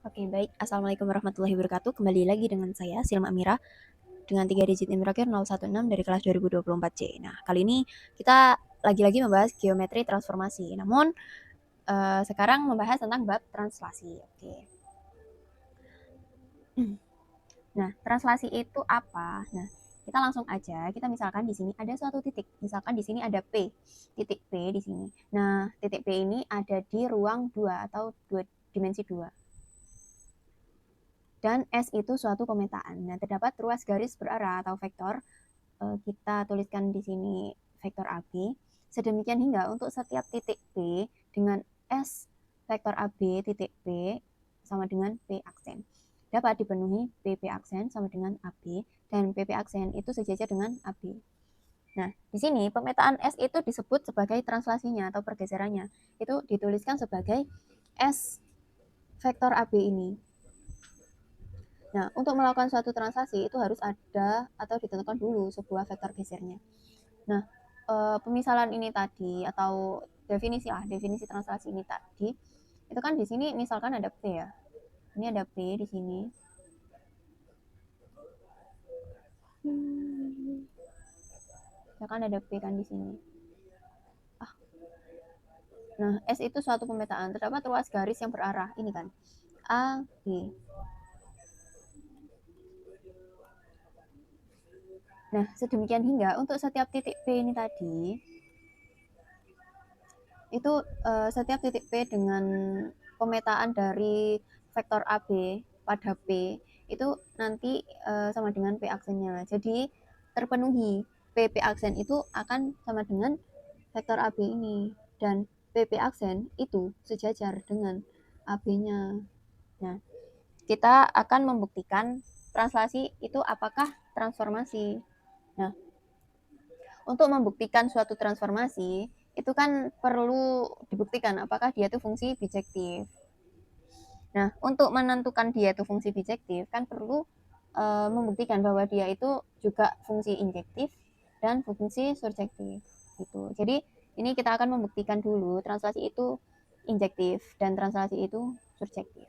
Oke, baik. Assalamualaikum warahmatullahi wabarakatuh. Kembali lagi dengan saya, Silma Amira, dengan 3 digit NIM terakhir 016 dari kelas 2024C. Nah, kali ini kita lagi-lagi membahas geometri transformasi. Namun, sekarang membahas tentang bab translasi. Oke. Nah, translasi itu apa? Nah, kita langsung aja. Kita misalkan di sini ada suatu titik. Misalkan di sini ada P. Titik P di sini. Nah, titik P ini ada di ruang 2 atau dimensi 2. Dan S itu suatu pemetaan. Nah, terdapat ruas garis berarah atau vektor. Kita tuliskan di sini vektor AB. Sedemikian hingga untuk setiap titik P dengan S vektor AB titik P sama dengan P aksen. Dapat dipenuhi PP aksen sama dengan AB dan PP aksen itu sejajar dengan AB. Nah, di sini pemetaan S itu disebut sebagai translasinya atau pergeserannya. Itu dituliskan sebagai S vektor AB ini. Nah, untuk melakukan suatu translasi itu harus ada atau ditentukan dulu sebuah vektor gesernya. Nah, pemisalan ini tadi atau definisi translasi ini tadi, itu kan di sini misalkan ada P ya. Ini ada P di sini. Misalkan ada P kan di sini. Nah, S itu suatu pemetaan. Terdapat ruas garis yang berarah. Ini kan. A, B. Nah, sedemikian hingga untuk setiap titik P ini tadi, itu setiap titik P dengan pemetaan dari vektor AB pada P itu nanti sama dengan P aksennya. Jadi terpenuhi PP aksen itu akan sama dengan vektor AB ini dan PP aksen itu sejajar dengan AB-nya. Nah, kita akan membuktikan translasi itu apakah transformasi. Nah, untuk membuktikan suatu transformasi itu kan perlu dibuktikan apakah dia itu fungsi bijektif. Nah, untuk menentukan dia itu fungsi bijektif kan perlu membuktikan bahwa dia itu juga fungsi injektif dan fungsi surjektif gitu. Jadi ini kita akan membuktikan dulu translasi itu injektif dan translasi itu surjektif.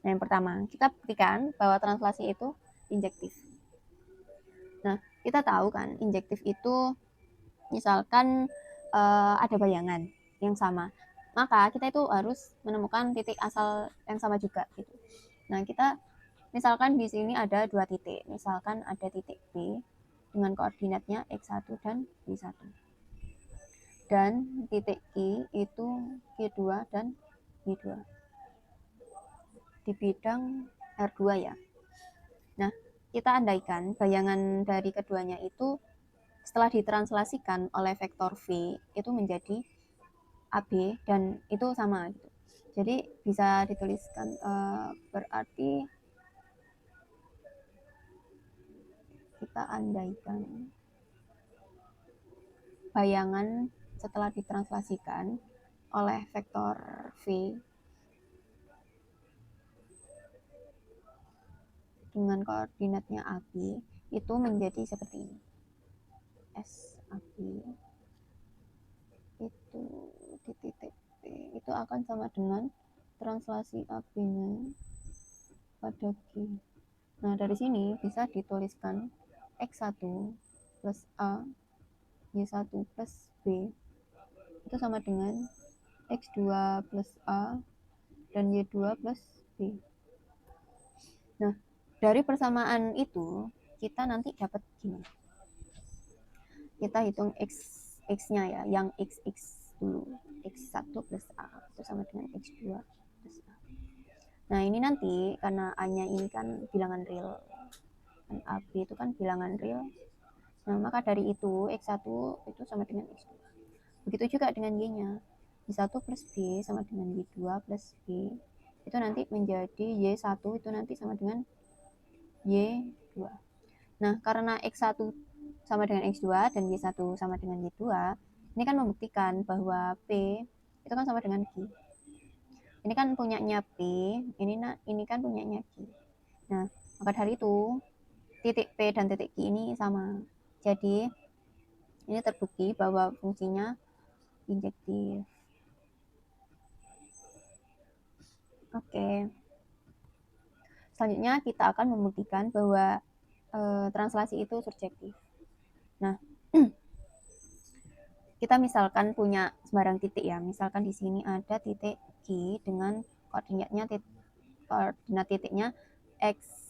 Nah, yang pertama, kita buktikan bahwa translasi itu injektif. Nah, kita tahu kan injektif itu misalkan ada bayangan yang sama, maka kita itu harus menemukan titik asal yang sama juga gitu. Nah, kita misalkan di sini ada dua titik, misalkan ada titik B dengan koordinatnya x1 dan y1. Dan titik I itu Q2 dan Y2 di bidang R2 ya. Nah, kita andaikan bayangan dari keduanya itu setelah ditranslasikan oleh vektor V itu menjadi AB dan itu sama gitu. Jadi bisa dituliskan berarti kita andaikan bayangan setelah ditranslasikan oleh vektor V dengan koordinatnya AB itu menjadi seperti ini. SAB itu di titik P itu akan sama dengan translasi AB-nya pada G. Nah, dari sini bisa dituliskan X1 plus A, Y1 plus B itu sama dengan X2 plus A dan Y2 plus B. Nah, dari persamaan itu kita nanti dapat gini. Kita hitung X-nya ya, yang XX dulu. X1 plus A itu sama dengan X2 plus A. Nah, ini nanti karena A-nya ini kan bilangan real dan AB itu kan bilangan real. Nah, maka dari itu X1 itu sama dengan X2. Begitu juga dengan Y-nya. Y1 plus B sama dengan Y2 plus B. Itu nanti menjadi Y1 itu nanti sama dengan Y2. Nah, karena X1 sama dengan X2 dan Y1 sama dengan Y2, ini kan membuktikan bahwa P itu kan sama dengan Q. Ini kan punyanya P, ini kan punyanya Q. Nah, maka dari itu titik P dan titik Q ini sama. Jadi ini terbukti bahwa fungsinya injektif. Oke. selanjutnya kita akan membuktikan bahwa translasi itu surjektif. Nah, kita misalkan punya sembarang titik ya. Misalkan di sini ada titik Q dengan koordinat titiknya x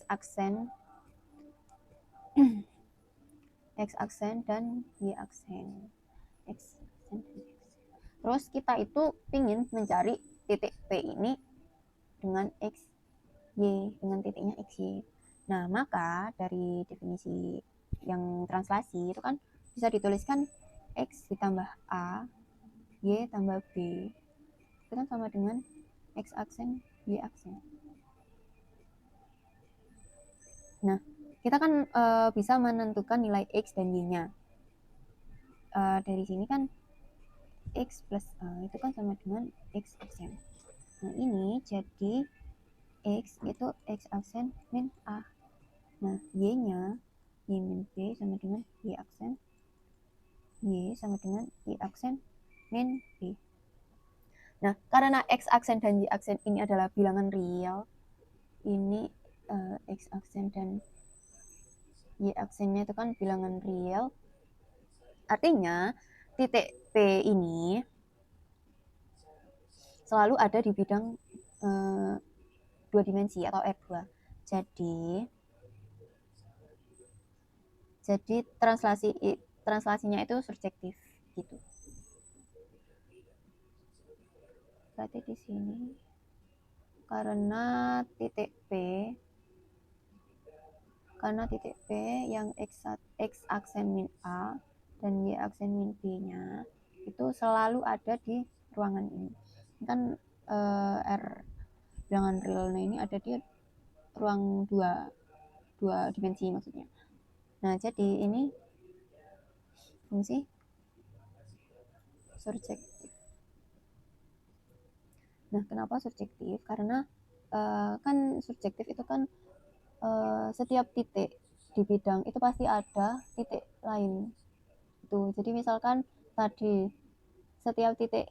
aksen x aksen dan y aksen. Terus kita itu ingin mencari titik P ini dengan x y, dengan titiknya x y. Nah, maka dari definisi yang translasi itu kan bisa dituliskan x ditambah a, y tambah b, itu kan sama dengan x aksen, y aksen. Nah, kita kan bisa menentukan nilai x dan y-nya. Dari sini kan x plus a itu kan sama dengan x aksen. Nah, ini jadi x itu x aksen min a. Nah, y-nya y min b sama dengan y aksen, y sama dengan y aksen min b. Nah, karena x aksen dan y aksen ini adalah bilangan real, ini x aksen dan y aksennya itu kan bilangan real, artinya titik P ini selalu ada di bidang 2 dimensi atau R2. Jadi translasinya itu surjektif gitu. Berarti di sini karena titik P yang x aksen min a dan y aksen min b-nya itu selalu ada di ruangan ini. Ini kan R bilangan realnya ini ada di ruang 2 dimensi maksudnya. Nah, jadi ini fungsi surjektif. Nah, kenapa surjektif? Karena kan surjektif itu kan setiap titik di bidang itu pasti ada titik lain. Jadi misalkan tadi setiap titik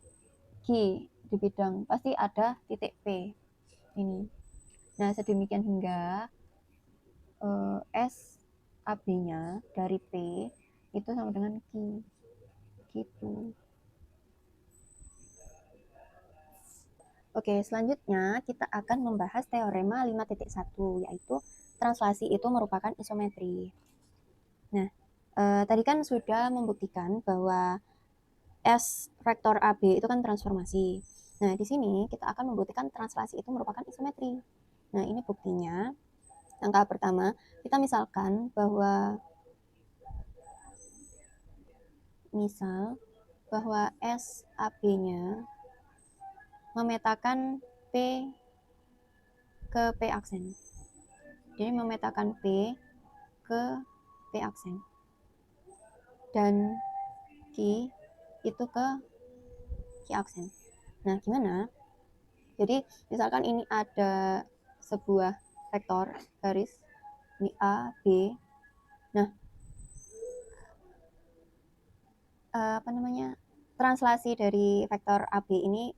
Q di bidang pasti ada titik P ini. Nah, sedemikian hingga S AB-nya dari P itu sama dengan Q gitu. Oke, selanjutnya kita akan membahas teorema 5.1, yaitu translasi itu merupakan isometri. Nah, tadi kan sudah membuktikan bahwa S vektor AB itu kan transformasi. Nah, di sini kita akan membuktikan translasi itu merupakan isometri. Nah, ini buktinya. Langkah pertama, kita misalkan bahwa S AB-nya memetakan P ke P aksen. Jadi memetakan P ke P aksen. Dan Q itu ke Q aksen. Nah, gimana? Jadi misalkan ini ada sebuah vektor garis ini A, B. Nah, translasi dari vektor AB ini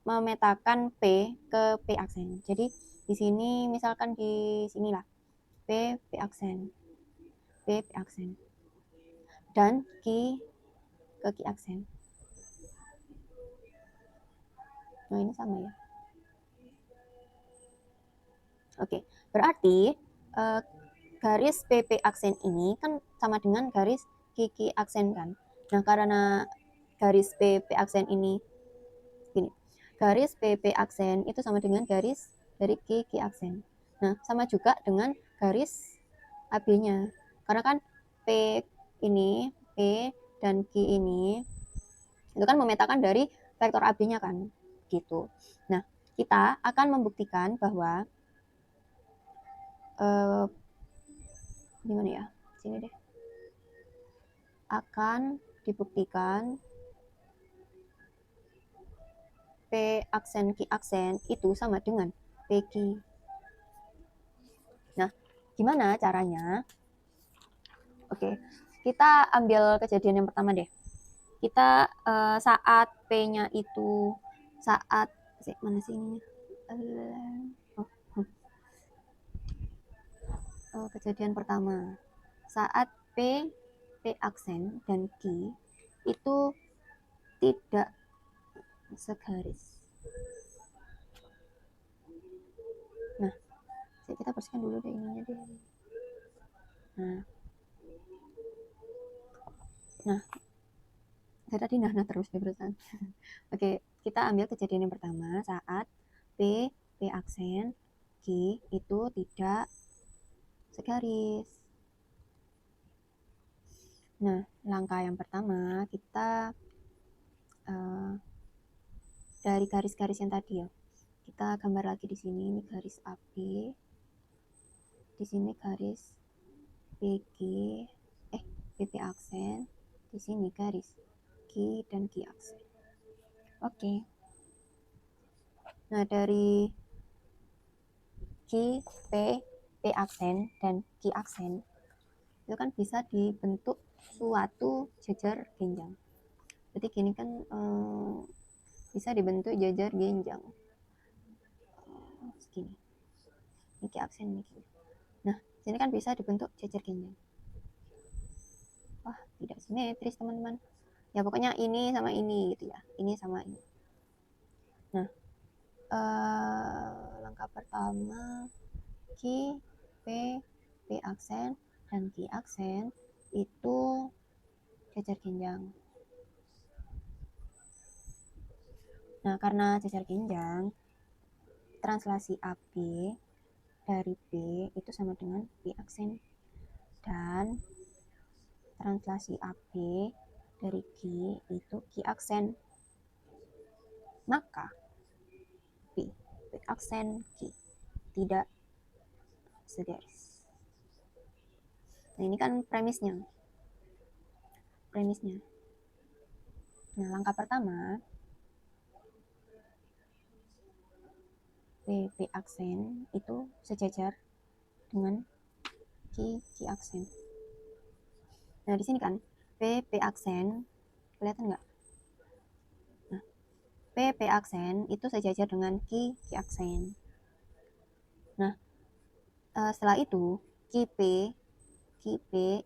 memetakan P ke P aksen. Jadi di sini misalkan di sinilah P aksen, P aksen, dan Q ke Q aksen. Nah, ini sama ya. Oke, berarti garis PP aksen ini kan sama dengan garis QQ aksen kan. Nah, karena garis PP aksen ini gini, garis PP aksen itu sama dengan garis dari QQ aksen. Nah, sama juga dengan garis AB-nya. Karena kan P ini, P dan Q ini itu kan memetakan dari vektor AB-nya kan, gitu. Nah, kita akan membuktikan bahwa gimana ya? Sini deh. Akan dibuktikan P aksen Q aksen itu sama dengan PQ. Nah, gimana caranya? Oke, kita ambil kejadian yang pertama deh. Kita saat P-nya itu mana sih ini? Kejadian pertama, saat P aksen dan Q itu tidak segaris. Nah, kita bersihkan dulu deh ininya deh. Nah, saya tadi nah terus deh berusaha. Oke, kita ambil kejadian yang pertama saat P aksen Q itu tidak segaris. Nah, langkah yang pertama kita dari garis-garis yang tadi ya, kita gambar lagi di sini. Ini garis AB, di sini garis PG, PP aksen, di sini garis Q dan Q aksen. Oke. Nah, dari Q, P aksen dan Q aksen itu kan bisa dibentuk suatu jejer genjang. Jadi gini kan bisa dibentuk jejer genjang segini. Ini Q aksen ini gini. Nah, sini kan bisa dibentuk jejer genjang. Wah, tidak simetris teman-teman. Ya pokoknya ini sama ini gitu ya. Ini sama ini. Nah, langkah pertama Q, P aksen dan Q aksen itu jejer genjang. Nah, karena jejer genjang, translasi AB dari B itu sama dengan P aksen, dan translasi AB dari Q itu Q aksen. Maka P aksen Q tidak segaris. Nah, ini kan premisnya. Nah, langkah pertama P aksen itu sejajar dengan Q aksen. Nah, di sini kan P aksen, kelihatan nggak? Nah, P aksen itu sejajar dengan Q aksen. Nah, setelah itu Q P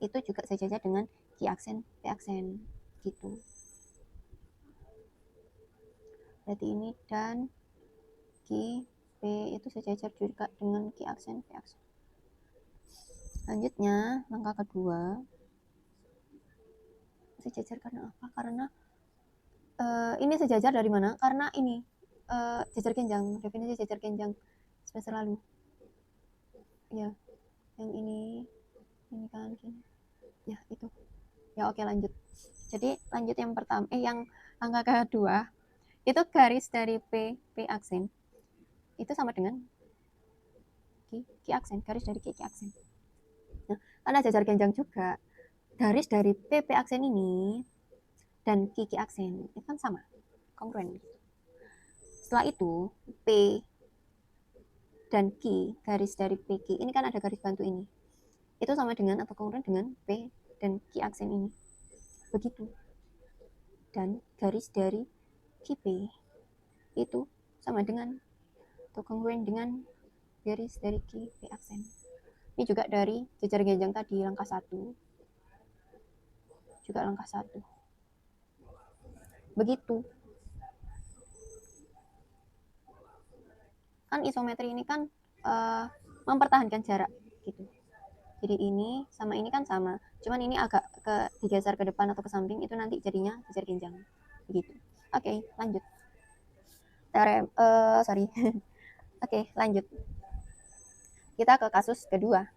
itu juga sejajar dengan Q aksen, P aksen gitu. Berarti ini dan Q P itu sejajar juga dengan Q aksen, P aksen. Lanjutnya, langkah kedua, sejajar karena apa? Karena ini sejajar dari mana? Karena ini jejer genjang, definisi jejer genjang semester lalu. Ya, yang ini kan gini. Ya, itu. Ya, oke, lanjut. Jadi, lanjut yang pertama, yang langkah kedua, itu garis dari P aksen itu sama dengan Q aksen, garis dari Q aksen. Nah, karena jejer genjang juga, garis dari P aksen ini dan Q aksen itu kan sama, kongruen. Setelah itu P dan Q, garis dari PQ ini kan ada garis bantu ini, itu sama dengan atau kongruen dengan P dan Q aksen ini, begitu. Dan garis dari QP itu sama dengan atau kongruen dengan garis dari QP aksen. Ini juga dari jejer genjang tadi, langkah 1, juga langkah 1, begitu. Kan isometri ini kan mempertahankan jarak gitu. Jadi ini sama ini kan sama, cuman ini agak digeser ke depan atau ke samping, itu nanti jadinya jejer genjang begitu. Oke, lanjut. Oke, lanjut. Kita ke kasus kedua,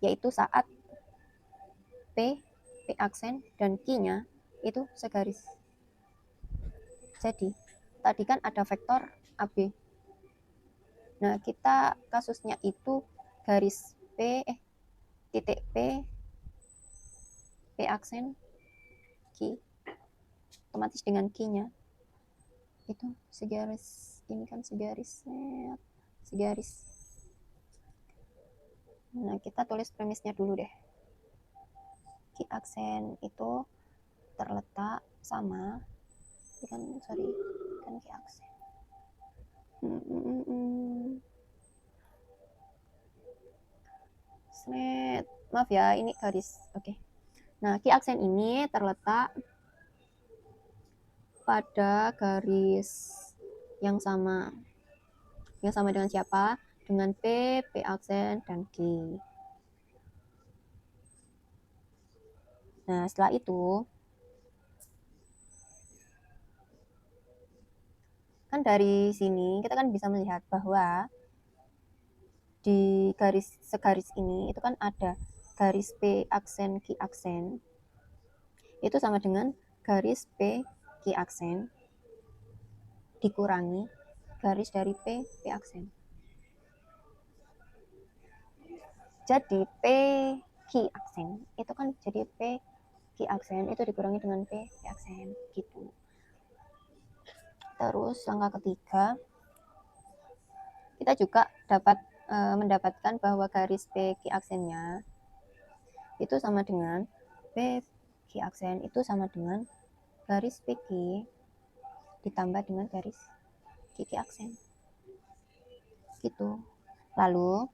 yaitu saat P aksen dan Q-nya itu segaris. Jadi, tadi kan ada vektor AB. Nah, kita kasusnya itu garis titik P aksen Q otomatis dengan Q-nya itu segaris. Ini kan segaris. Nah, kita tulis premisnya dulu deh. Q aksen itu terletak sama kan Q aksen Maaf ya, ini garis. Oke. Nah, Ki aksen ini terletak pada garis yang sama. Yang sama dengan siapa? Dengan P aksen, dan G. Nah, setelah itu, kan dari sini kita kan bisa melihat bahwa di garis segaris ini itu kan ada garis P aksen, Q aksen. Itu sama dengan garis P, Q aksen dikurangi garis dari P aksen. Jadi P Q aksen itu kan jadi P Q aksen itu dikurangi dengan P aksen gitu. Terus langkah ketiga, kita juga dapat mendapatkan bahwa garis P Q aksennya itu sama dengan P Q aksen itu sama dengan garis PQ ditambah dengan garis Q aksen gitu. Lalu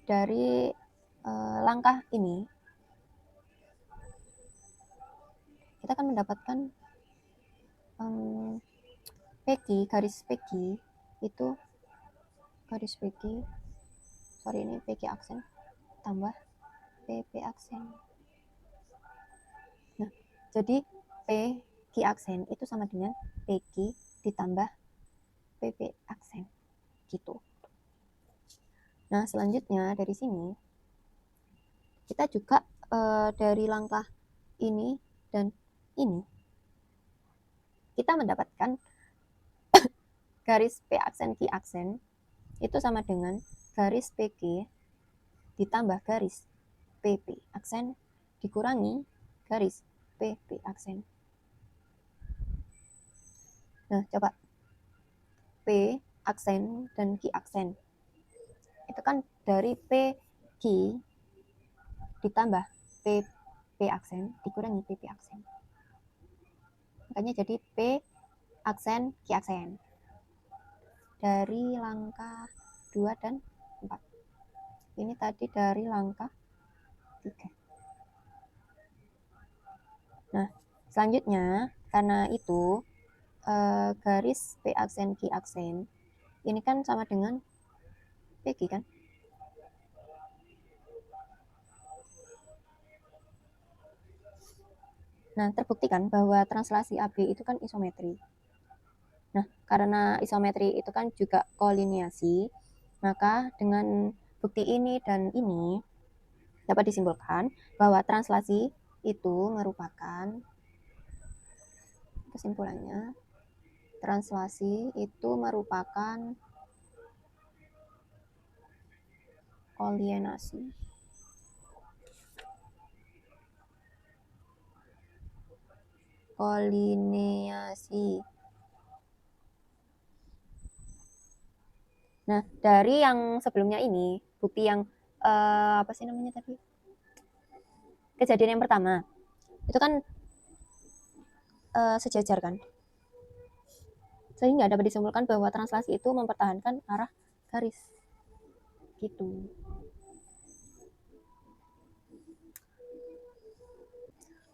dari langkah ini kita akan mendapatkan PQ, garis PQ itu garis PQ, sorry ini PQ aksen tambah PP aksen. Nah, jadi PQ aksen itu sama dengan PQ ditambah PP aksen gitu. Nah, selanjutnya dari sini kita juga dari langkah ini dan ini kita mendapatkan garis P aksen Q aksen itu sama dengan garis PQ ditambah garis PP aksen dikurangi garis PP aksen. Nah, coba P aksen dan Q aksen itu kan dari PQ ditambah PP aksen dikurangi PP aksen. Makanya jadi P aksen Q aksen. Dari langkah 2 dan 4. Ini tadi dari langkah 3. Nah, selanjutnya karena itu garis P aksen Q aksen ini kan sama dengan PQ kan? Nah, terbuktikan bahwa translasi AB itu kan isometri. Nah, karena isometri itu kan juga kolineasi, maka dengan bukti ini dan ini dapat disimpulkan bahwa translasi itu merupakan, kesimpulannya, translasi itu merupakan kolineasi. Kolineasi. Nah, dari yang sebelumnya ini, bukti yang apa sih namanya tadi? Kejadian yang pertama, itu kan sejajar kan? Sehingga dapat disimpulkan bahwa translasi itu mempertahankan arah garis. Gitu.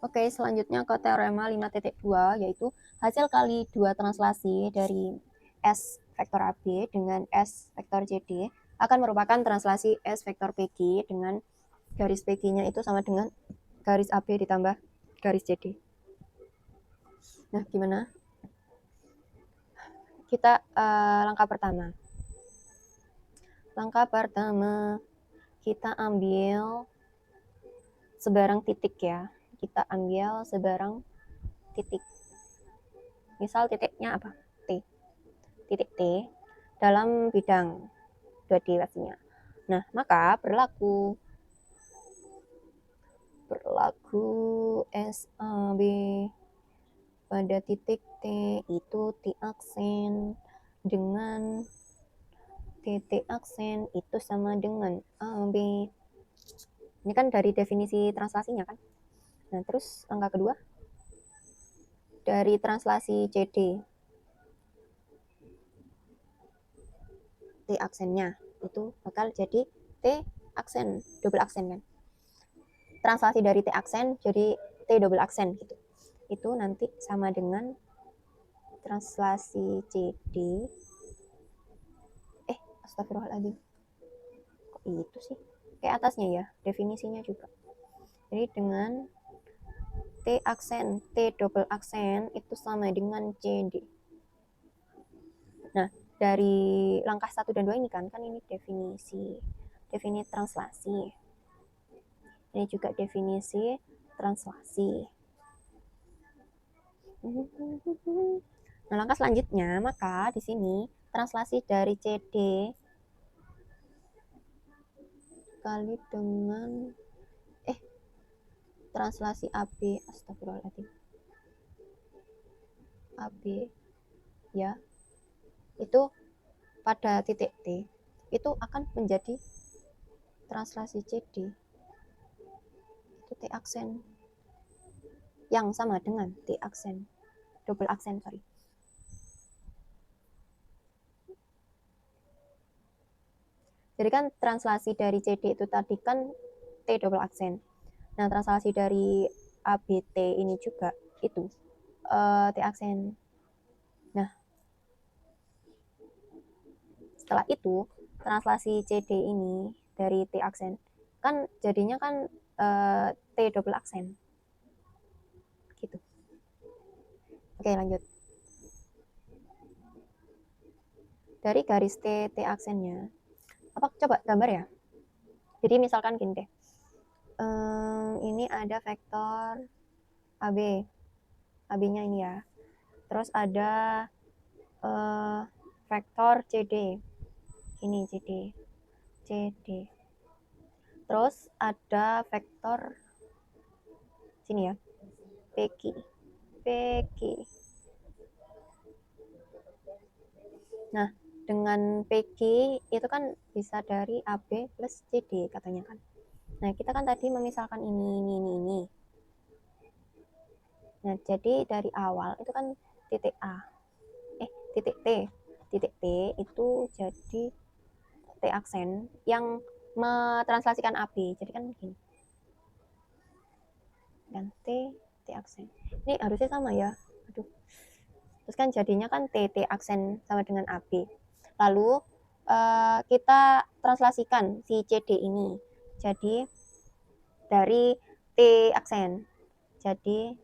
Oke, selanjutnya ke teorema 5.2, yaitu hasil kali dua translasi dari S vektor AB dengan S vektor JD akan merupakan translasi S vektor PG dengan garis PG-nya itu sama dengan garis AB ditambah garis JD. Nah, gimana? Kita langkah pertama. Langkah pertama, kita ambil sebarang titik ya. Kita ambil sebarang titik. Misal titiknya apa? T. Titik T dalam bidang 2D pastinya. Nah, maka berlaku SAB pada titik T itu T aksen dengan TT aksen itu sama dengan AB. Ini kan dari definisi translasinya kan. Nah, terus langkah kedua dari translasi CD T aksennya itu bakal jadi T aksen, double aksen kan. Translasi dari T aksen jadi T double aksen gitu. Itu nanti sama dengan translasi CD. Astagfirullahaladzim. Kok itu sih? Kayak atasnya ya, definisinya juga. Jadi dengan T aksen, T double aksen itu sama dengan CD. Nah, dari langkah 1 dan 2 ini kan ini definisi translasi. Ini juga definisi translasi. Nah, langkah selanjutnya, maka di sini translasi dari CD kali dengan translasi AB, astagfirullahaladzim, AB ya, itu pada titik T itu akan menjadi translasi CD, itu T aksen yang sama dengan T aksen, double aksen, sorry. Jadi kan translasi dari CD itu tadi kan T double aksen. Nah, translasi dari ABT ini juga itu T aksen. Nah, setelah itu translasi CD ini dari T aksen kan jadinya kan T double aksen gitu. Oke, lanjut. Dari garis T aksennya, apa coba gambar ya. Jadi misalkan gini deh, ini ada vektor AB, AB-nya ini ya. Terus ada vektor CD, ini CD. Terus ada vektor sini ya, PQ. Nah, dengan PQ itu kan bisa dari AB plus CD katanya kan. Nah, kita kan tadi memisalkan ini. Nah, jadi dari awal itu kan titik A. Titik T. Titik T itu jadi T aksen yang mentranslasikan AB. Jadi kan begini. Dan T aksen. Ini harusnya sama ya. Aduh. Terus kan jadinya kan T aksen sama dengan AB. Lalu kita translasikan si CD ini. Jadi dari T aksen. Jadi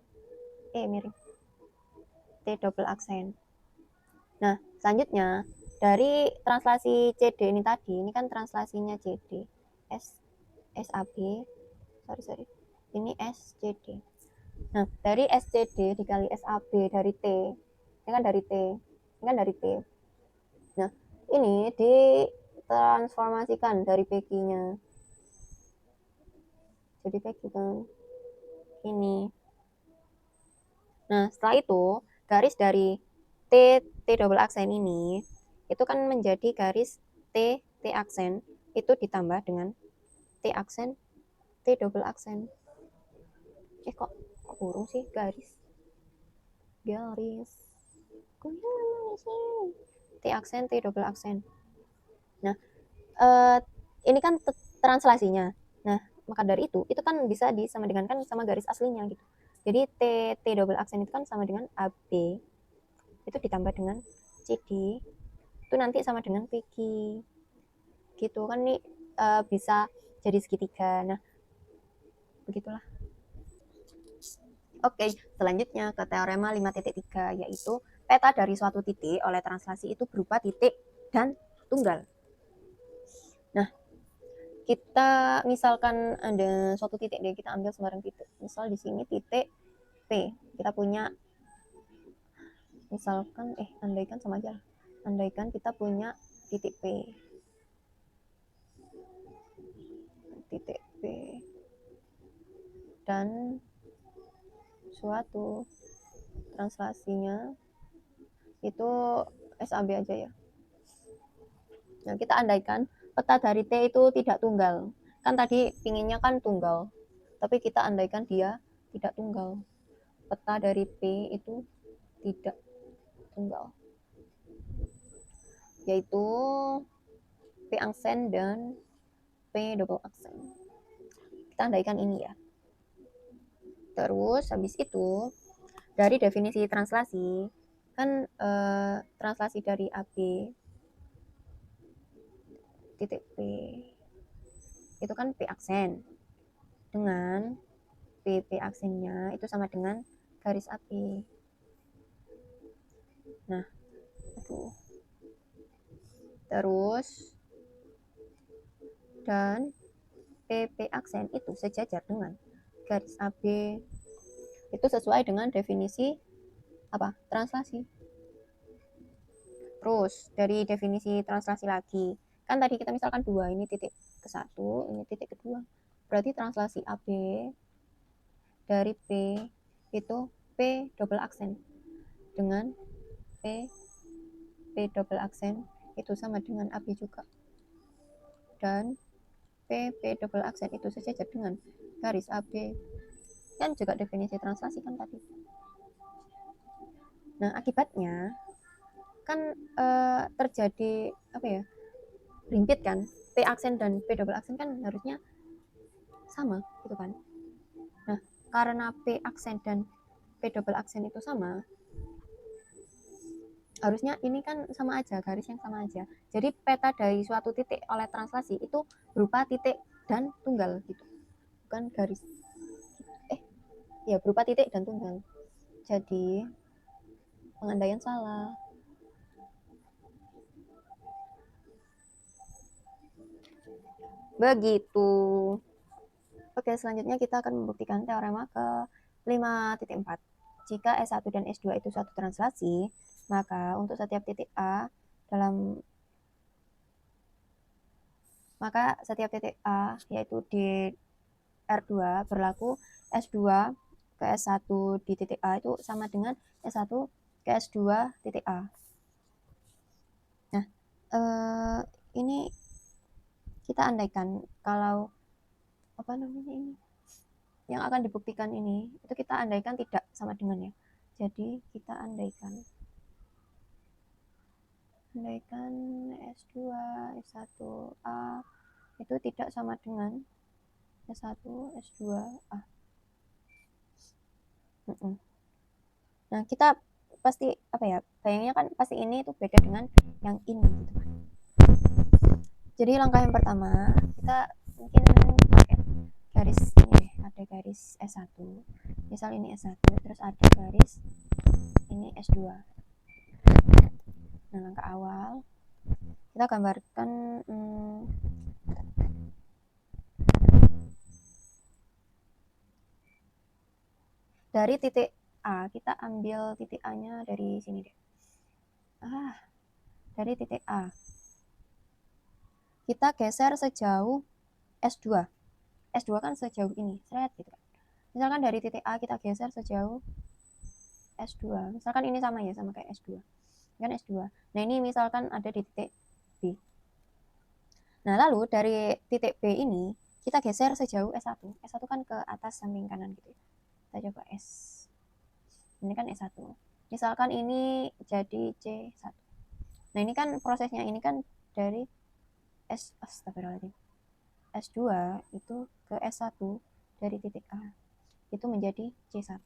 miring. T double aksen. Nah, selanjutnya dari translasi CD ini tadi, ini kan translasinya CD. SAB. Sorry. Ini SCD. Nah, dari SCD dikali SAB dari T. Ini kan dari T. Nah, ini ditransformasikan dari PQ-nya. Jadi PQ kan ini. Nah, setelah itu garis dari T double aksen ini itu kan menjadi garis T aksen itu ditambah dengan T aksen T double aksen. Kok kurung sih garis. T aksen T double aksen. Nah, ini kan translasinya. Nah, maka dari itu kan bisa disamakan sama garis aslinya gitu. Jadi T double aksen itu kan sama dengan AB. Itu ditambah dengan CD. Itu nanti sama dengan PQ. Gitu kan nih bisa jadi segitiga. Nah, begitulah. Oke, selanjutnya ke teorema 5.3 yaitu peta dari suatu titik oleh translasi itu berupa titik dan tunggal. Nah, kita misalkan ada suatu titik deh, kita ambil sembarang titik. Misal di sini titik P. Kita punya misalkan andaikan sama aja. Andaikan kita punya titik P. Titik P dan suatu translasinya itu SAB aja ya. Nah, kita andaikan peta dari T itu tidak tunggal. Kan tadi pinginnya kan tunggal. Tapi kita andaikan dia tidak tunggal. Peta dari P itu tidak tunggal. Yaitu P aksen dan P double aksen. Kita andaikan ini ya. Terus habis itu dari definisi translasi kan translasi dari AB titik P itu kan P aksen dengan P aksennya itu sama dengan garis AB. Nah, itu. Terus dan PP aksen itu sejajar dengan garis AB itu sesuai dengan definisi apa? Translasi. Terus dari definisi translasi lagi, kan tadi kita misalkan dua, ini titik ke satu, ini titik kedua. Berarti translasi AB dari P itu P double aksen dengan P double aksen itu sama dengan AB juga. Dan P double aksen itu sejajar dengan garis AB. Kan juga definisi translasi kan tadi. Nah, akibatnya kan terjadi apa ya? Rimpit kan? P aksen dan P double aksen kan harusnya sama gitu kan. Nah, karena P aksen dan P double aksen itu sama, harusnya ini kan sama aja, garis yang sama aja. Jadi peta dari suatu titik oleh translasi itu berupa titik dan tunggal gitu. Bukan garis. Ya berupa titik dan tunggal. Jadi pengandaian salah. Begitu. Oke, selanjutnya kita akan membuktikan teorema ke 5.4. Jika S1 dan S2 itu suatu translasi, maka untuk setiap titik A yaitu di R2 berlaku S2 ke S1 di titik A itu sama dengan S1 ke S2 titik A. Nah, ini kita andaikan kalau apa namanya ini yang akan dibuktikan ini itu kita andaikan tidak sama dengan ya. Jadi kita andaikan S2 S1A itu tidak sama dengan S1 S2A. Nah, kita pasti apa ya? Bayangnya kan pasti ini itu beda dengan yang ini gitu kan. Jadi langkah yang pertama kita mungkin pakai garis ini deh, ada garis S1. Misal ini S1, terus ada garis ini S2. Nah, langkah awal kita gambarkan dari titik A, kita ambil titik A-nya dari sini deh. Dari titik A. Kita geser sejauh S2. S2 kan sejauh ini, seret gitu kan. Misalkan dari titik A kita geser sejauh S2. Misalkan ini sama ya, sama kayak S2. Kan S2. Nah, ini misalkan ada di titik B. Nah, lalu dari titik B ini kita geser sejauh S1. S1 kan ke atas samping kanan gitu ya. Kita coba S. Ini kan S1. Misalkan ini jadi C1. Nah, ini kan prosesnya ini kan dari astagfirullahaladzim. S2 itu ke S1 dari titik A. Itu menjadi C1.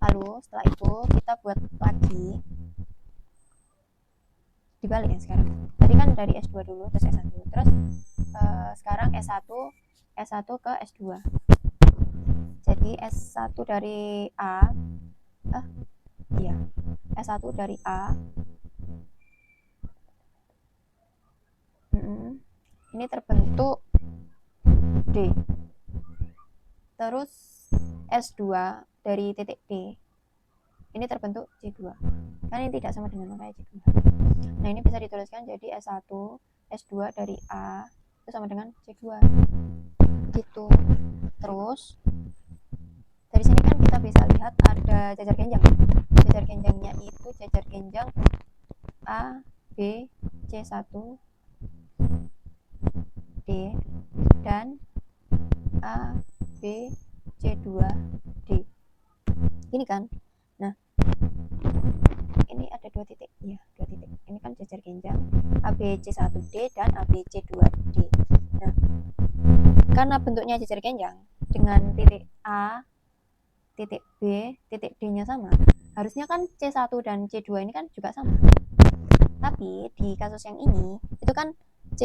Lalu setelah itu kita buat lagi dibalik ya sekarang. Tadi kan dari S2 dulu terus S1. Terus sekarang S1 ke S2. Jadi S1 dari A S1 dari A ini terbentuk D. Terus S2 dari titik D ini terbentuk C2. Kan ini tidak sama dengan makanya C2. Nah, ini bisa dituliskan jadi S1 S2 dari A itu sama dengan C2 gitu. Terus dari sini kan kita bisa lihat ada jajar genjang. Jajar genjangnya itu jajar genjang A, B, C1, D dan A, B, C2, D. Ini kan. Nah, ini ada dua titik. Ini kan jajar genjang ABC1D dan ABC2D. Nah, karena bentuknya jejer kenjang dengan titik A, titik B, titik D-nya sama, harusnya kan C1 dan C2 ini kan juga sama. Tapi di kasus yang ini, itu kan C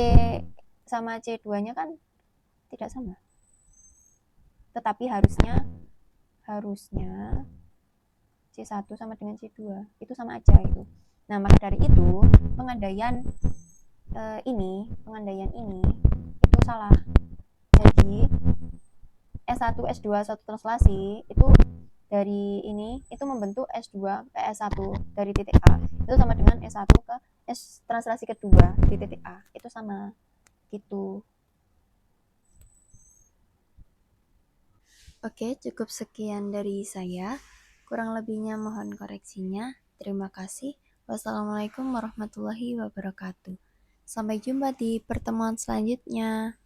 sama C2-nya kan tidak sama. Tetapi harusnya C1 sama dengan C2 itu sama aja itu. Nah, maka dari itu pengandaian ini itu salah. Jadi S1 S2 satu translasi itu dari ini itu membentuk S2 ke S1 dari titik A itu sama dengan S1 ke S translasi kedua di titik A itu sama gitu. Oke, cukup sekian dari saya. Kurang lebihnya mohon koreksinya. Terima kasih. Wassalamualaikum warahmatullahi wabarakatuh. Sampai jumpa di pertemuan selanjutnya.